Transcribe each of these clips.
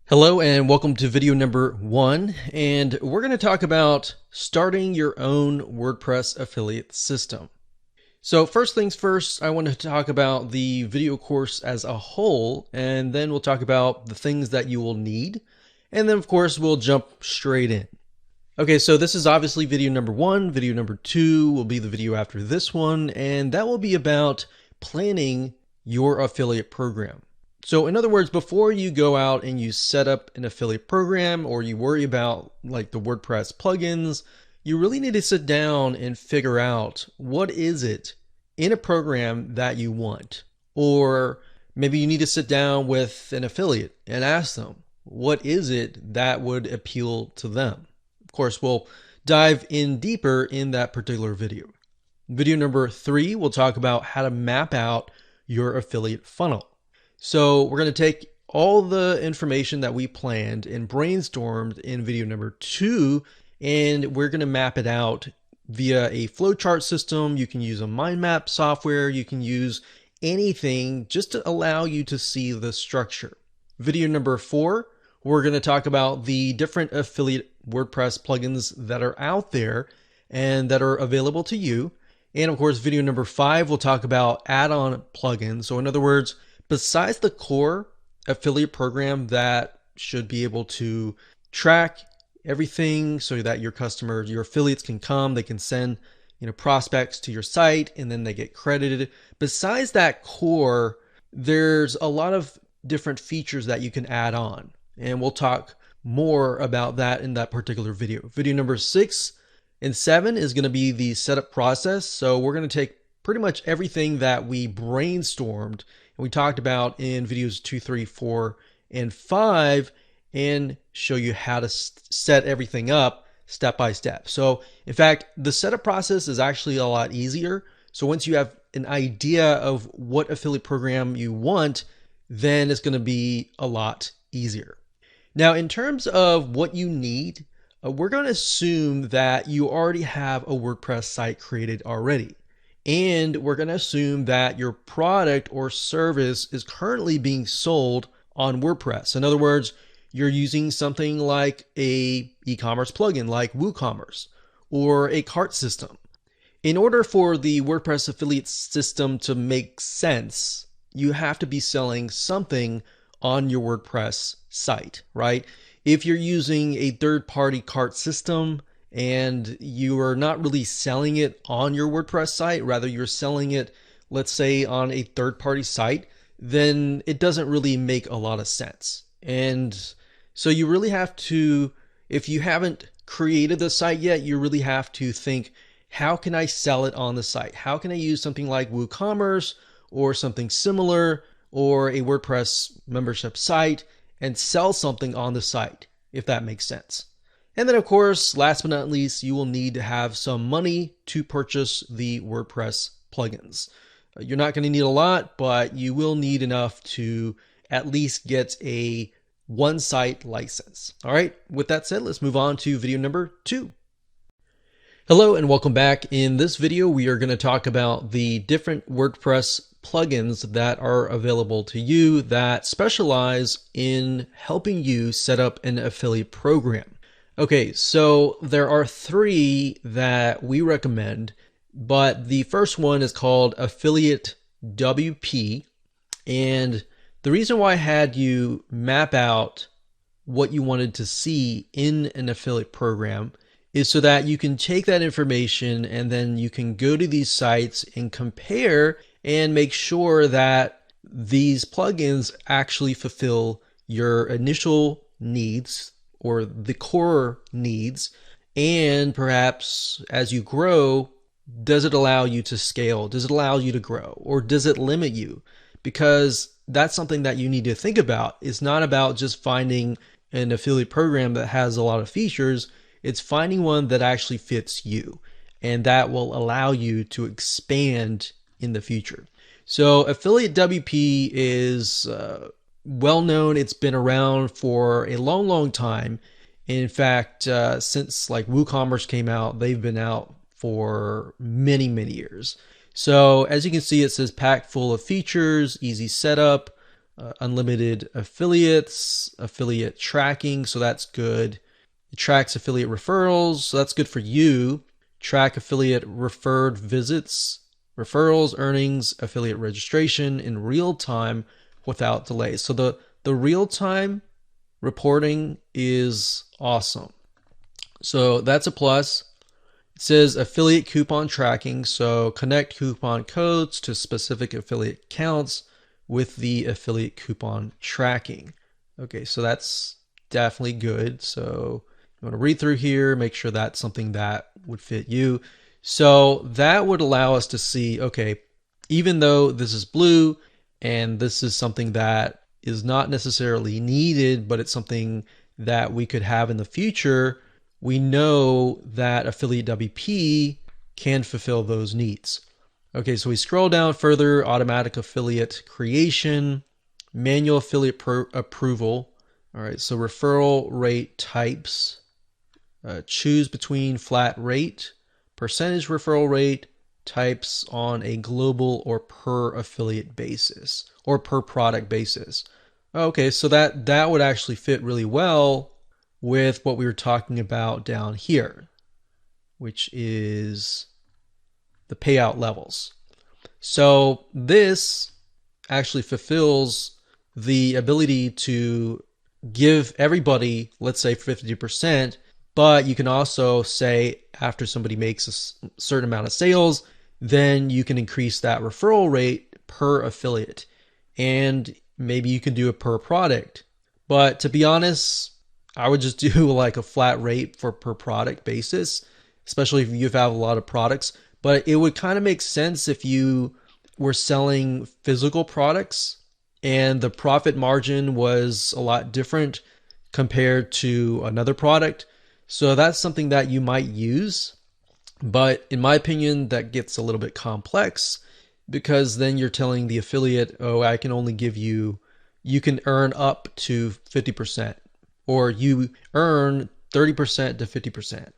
Hello and welcome to video number 1, and we're going to talk about starting your own WordPress affiliate system. So first things first, I want to talk about the video course as a whole, and then we'll talk about the things that you will need, and then of course we'll jump straight in. Okay, so this is obviously video number 1. Video number 2 will be the video after this one, and that will be about planning your affiliate program. So in other words, before you go out and you set up an affiliate program or you worry about like the WordPress plugins, you really need to sit down and figure out what is it in a program that you want. Or maybe you need to sit down with an affiliate and ask them, what is it that would appeal to them? Of course, we'll dive in deeper in that particular video. Video number 3, we'll talk about how to map out your affiliate funnel. So we're going to take all the information that we planned and brainstormed in video number 2, and we're going to map it out via a flowchart system. You can use a mind map software. You can use anything just to allow you to see the structure. Video number 4, we're going to talk about the different affiliate WordPress plugins that are out there and that are available to you. And of course, video number 5, we'll talk about add-on plugins. So in other words, besides the core affiliate program that should be able to track everything so that your customers, your affiliates can come, they can send, prospects to your site and then they get credited. Besides that core, there's a lot of different features that you can add on. And we'll talk more about that in that particular video. Video number 6 and 7 is going to be the setup process. So we're going to take pretty much everything that we brainstormed and we talked about in videos 2, 3, 4, and 5 and show you how to set everything up step by step. So in fact, the setup process is actually a lot easier. So once you have an idea of what affiliate program you want, then it's going to be a lot easier. Now, in terms of what you need, we're going to assume that you already have a WordPress site created already. And we're going to assume that your product or service is currently being sold on WordPress. In other words, you're using something like a e-commerce plugin like WooCommerce or a cart system. In order for the WordPress affiliate system to make sense, you have to be selling something on your WordPress site, right? If you're using a third-party cart system, and you are not really selling it on your WordPress site, rather you're selling it, let's say, on a third-party site, then it doesn't really make a lot of sense. And so you really have to, if you haven't created the site yet, you really have to think, how can I sell it on the site? How can I use something like WooCommerce or something similar or a WordPress membership site and sell something on the site, if that makes sense? And then of course, last but not least, you will need to have some money to purchase the WordPress plugins. You're not going to need a lot, but you will need enough to at least get a one site license. All right, with that said, let's move on to video number 2. Hello and welcome back. In this video, we are going to talk about the different WordPress plugins that are available to you that specialize in helping you set up an affiliate program. Okay, so there are 3 that we recommend, but the first one is called Affiliate WP. And the reason why I had you map out what you wanted to see in an affiliate program is so that you can take that information and then you can go to these sites and compare and make sure that these plugins actually fulfill your initial needs or the core needs, and perhaps as you grow, does it allow you to scale? Does it allow you to grow? Or does it limit you? Because that's something that you need to think about. It's not about just finding an affiliate program that has a lot of features. It's finding one that actually fits you and that will allow you to expand in the future. So Affiliate WP is well known. It's been around for a long time. In fact, since like WooCommerce came out, they've been out for many years. So as you can see, it says packed full of features, easy setup, unlimited affiliates, affiliate tracking, so that's good. It tracks affiliate referrals, so that's good for you. Track affiliate referred visits, referrals, earnings, affiliate registration in real time without delays. So the real time reporting is awesome. So that's a plus. It says affiliate coupon tracking. So connect coupon codes to specific affiliate accounts with the affiliate coupon tracking. Okay, so that's definitely good. So you want to read through here, make sure that's something that would fit you. So that would allow us to see, okay, even though this is blue and this is something that is not necessarily needed, but it's something that we could have in the future, we know that affiliate WP can fulfill those needs. Okay, so we scroll down further, automatic affiliate creation, manual affiliate approval. All right, so referral rate types, choose between flat rate, percentage referral rate, types on a global or per affiliate basis or per product basis. Okay, so that would actually fit really well with what we were talking about down here, which is the payout levels. So this actually fulfills the ability to give everybody, let's say 50%, but you can also say after somebody makes a certain amount of sales, then you can increase that referral rate per affiliate. And maybe you can do it per product. But to be honest, I would just do like a flat rate for per product basis, especially if you have a lot of products. But it would kind of make sense if you were selling physical products and the profit margin was a lot different compared to another product. So that's something that you might use. But in my opinion, that gets a little bit complex because then you're telling the affiliate, oh, I can only give you, you can earn up to 50%, or you earn 30% to 50%.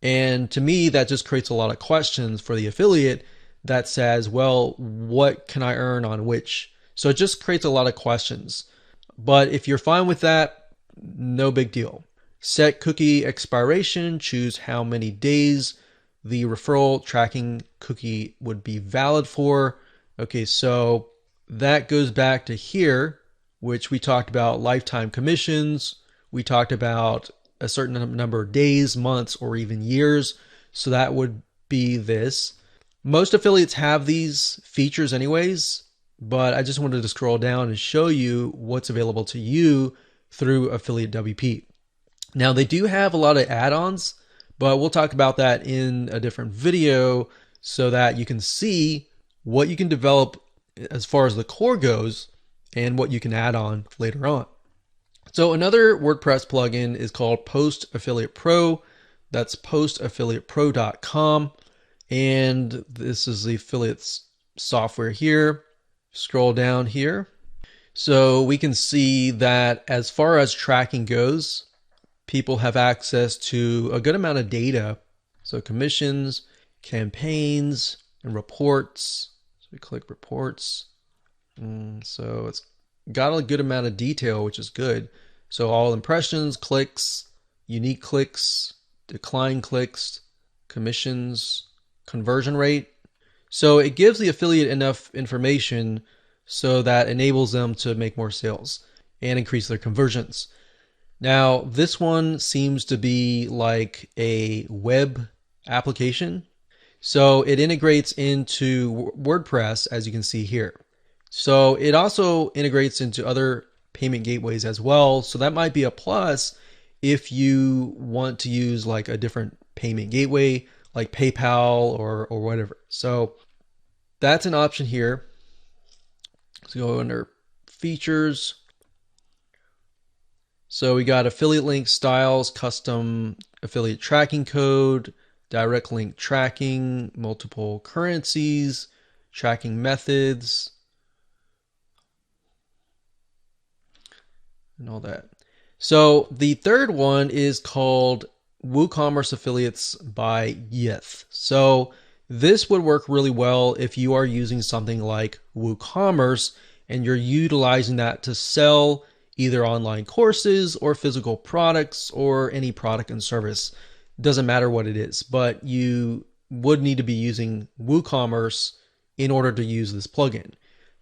And to me, that just creates a lot of questions for the affiliate that says, well, what can I earn on which? So it just creates a lot of questions. But if you're fine with that, no big deal. Set cookie expiration, choose how many days the referral tracking cookie would be valid for. Okay, so that goes back to here, which we talked about lifetime commissions. We talked about a certain number of days, months, or even years. So that would be this. Most affiliates have these features anyways, but I just wanted to scroll down and show you what's available to you through Affiliate WP. Now they do have a lot of add-ons, but we'll talk about that in a different video so that you can see what you can develop as far as the core goes and what you can add on later on. So another WordPress plugin is called Post Affiliate Pro. That's postaffiliatepro.com. And this is the affiliates software here. Scroll down here. So we can see that as far as tracking goes, people have access to a good amount of data. So commissions, campaigns, and reports. So we click reports. So it's got a good amount of detail, which is good. So all impressions, clicks, unique clicks, decline clicks, commissions, conversion rate. So it gives the affiliate enough information so that enables them to make more sales and increase their conversions. Now, this one seems to be like a web application. So it integrates into WordPress, as you can see here. So it also integrates into other payment gateways as well. So that might be a plus if you want to use like a different payment gateway, like PayPal or whatever. So that's an option here. Let's go under features. So we got affiliate link styles, custom affiliate tracking code, direct link tracking, multiple currencies, tracking methods, and all that. So the third one is called WooCommerce Affiliates by Yith. So this would work really well if you are using something like WooCommerce and you're utilizing that to sell either online courses or physical products or any product and service. Doesn't matter what it is, but you would need to be using WooCommerce in order to use this plugin.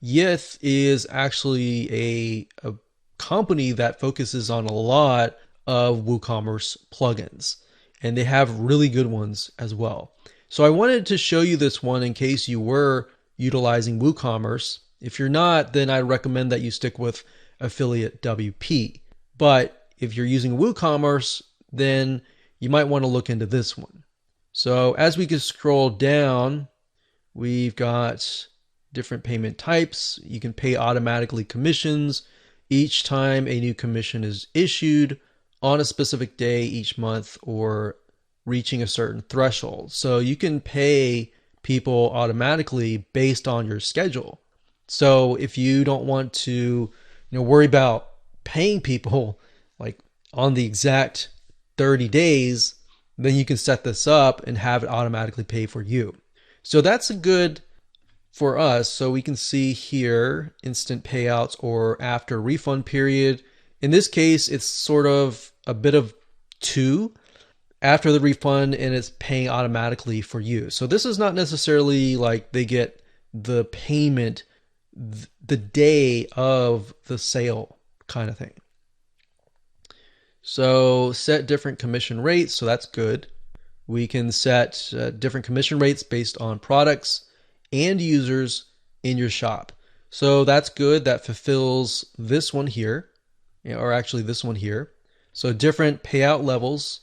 Yith is actually a company that focuses on a lot of WooCommerce plugins, and they have really good ones as well. So I wanted to show you this one in case you were utilizing WooCommerce. If you're not, then I recommend that you stick with Affiliate WP. But if you're using WooCommerce, then you might want to look into this one. So as we can scroll down, we've got different payment types. You can pay automatically commissions each time a new commission is issued on a specific day each month or reaching a certain threshold. So you can pay people automatically based on your schedule. So if you don't want to, worry about paying people like on the exact 30 days, then you can set this up and have it automatically pay for you. So that's good for us. So we can see here instant payouts or after refund period. In this case, it's sort of a bit of two. After the refund, and it's paying automatically for you. So this is not necessarily like they get the payment the day of the sale kind of thing. So set different commission rates. So that's good. We can set different commission rates based on products and users in your shop. So that's good. That fulfills this one here, or actually this one here. So different payout levels.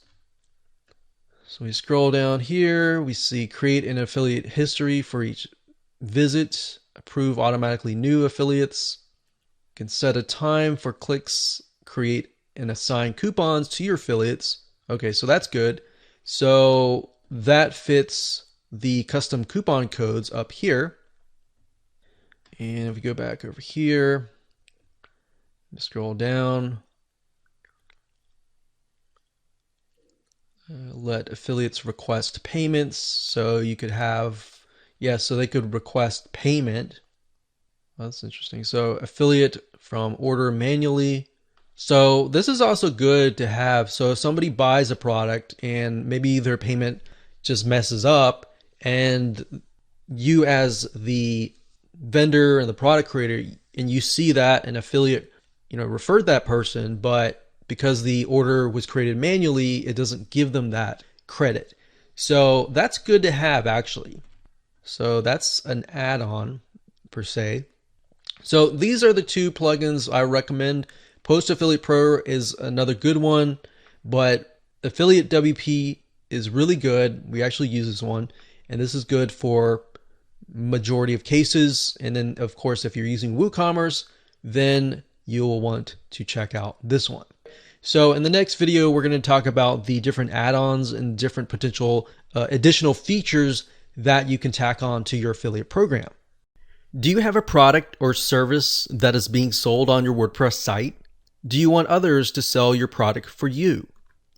So we scroll down here, we see create an affiliate history for each visit, approve automatically new affiliates, you can set a time for clicks, create and assign coupons to your affiliates. Okay, so that's good. So that fits the custom coupon codes up here. And if we go back over here, scroll down, let affiliates request payments. So you could have, so they could request payment. That's interesting. So affiliate from order manually. So this is also good to have. So if somebody buys a product and maybe their payment just messes up, and you as the vendor and the product creator, and you see that an affiliate, referred that person, but because the order was created manually, it doesn't give them that credit. So that's good to have actually. So that's an add-on per se. So these are the two plugins I recommend. Post Affiliate Pro is another good one, but Affiliate WP is really good. We actually use this one, and this is good for majority of cases. And then of course, if you're using WooCommerce, then you'll want to check out this one. So in the next video, we're going to talk about the different add-ons and different potential additional features that you can tack on to your affiliate program. Do you have a product or service that is being sold on your WordPress site? Do you want others to sell your product for you?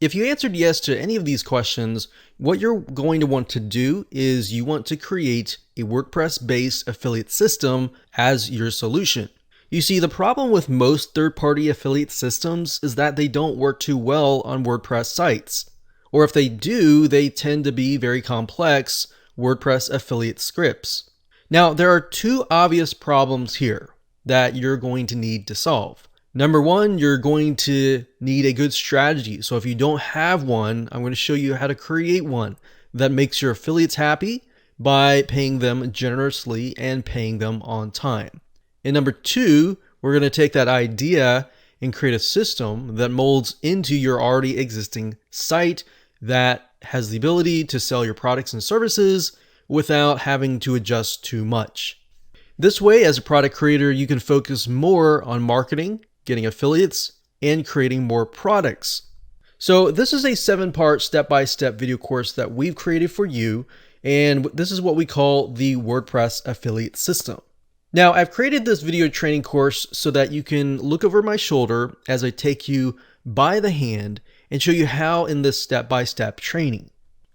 If you answered yes to any of these questions, what you're going to want to do is you want to create a WordPress-based affiliate system as your solution. You see, the problem with most third-party affiliate systems is that they don't work too well on WordPress sites. Or if they do, they tend to be very complex WordPress affiliate scripts. Now, there are two obvious problems here that you're going to need to solve. Number one, you're going to need a good strategy. So if you don't have one, I'm going to show you how to create one that makes your affiliates happy by paying them generously and paying them on time. And number two, we're going to take that idea and create a system that molds into your already existing site that has the ability to sell your products and services without having to adjust too much. This way, as a product creator, you can focus more on marketing, getting affiliates, and creating more products. So this is a 7-part step-by-step video course that we've created for you, and this is what we call the WordPress affiliate system. Now, I've created this video training course so that you can look over my shoulder as I take you by the hand and show you how in this step-by-step training.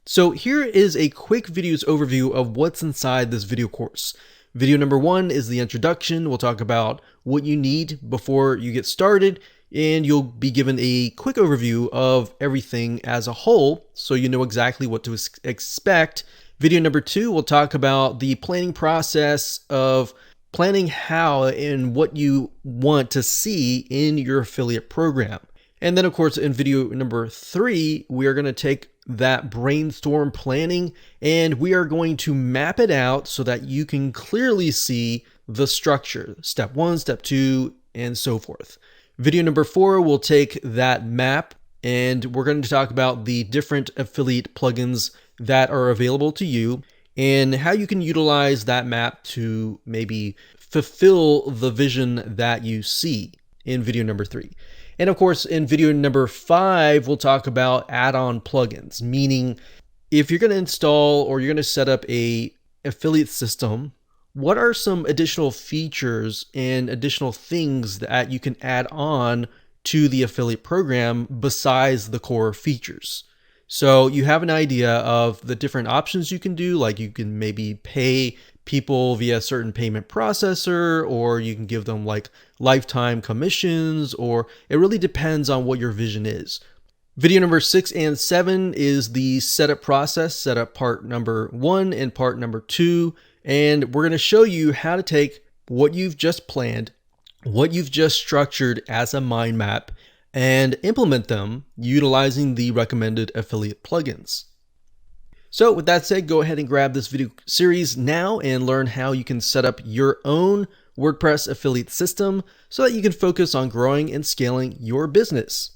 So here is a quick video's overview of what's inside this video course. Video number 1 is the introduction. We'll talk about what you need before you get started, and you'll be given a quick overview of everything as a whole so you know exactly what to expect. Video number 2, we'll talk about the planning process of planning how and what you want to see in your affiliate program. And then, of course, in video number 3, we are going to take that brainstorm planning and we are going to map it out so that you can clearly see the structure, step 1, step 2, and so forth. Video number 4 will take that map and we're going to talk about the different affiliate plugins that are available to you and how you can utilize that map to maybe fulfill the vision that you see in video number 3. And of course, in video number 5, we'll talk about add-on plugins, meaning if you're going to install or you're going to set up a affiliate system, what are some additional features and additional things that you can add on to the affiliate program besides the core features? So you have an idea of the different options you can do, like you can maybe pay people via a certain payment processor, or you can give them like lifetime commissions, or it really depends on what your vision is. Video number 6 and 7 is the setup process, setup part number 1 and part number 2. And we're going to show you how to take what you've just planned, what you've just structured as a mind map, and implement them utilizing the recommended affiliate plugins. So with that said, go ahead and grab this video series now and learn how you can set up your own WordPress affiliate system so that you can focus on growing and scaling your business.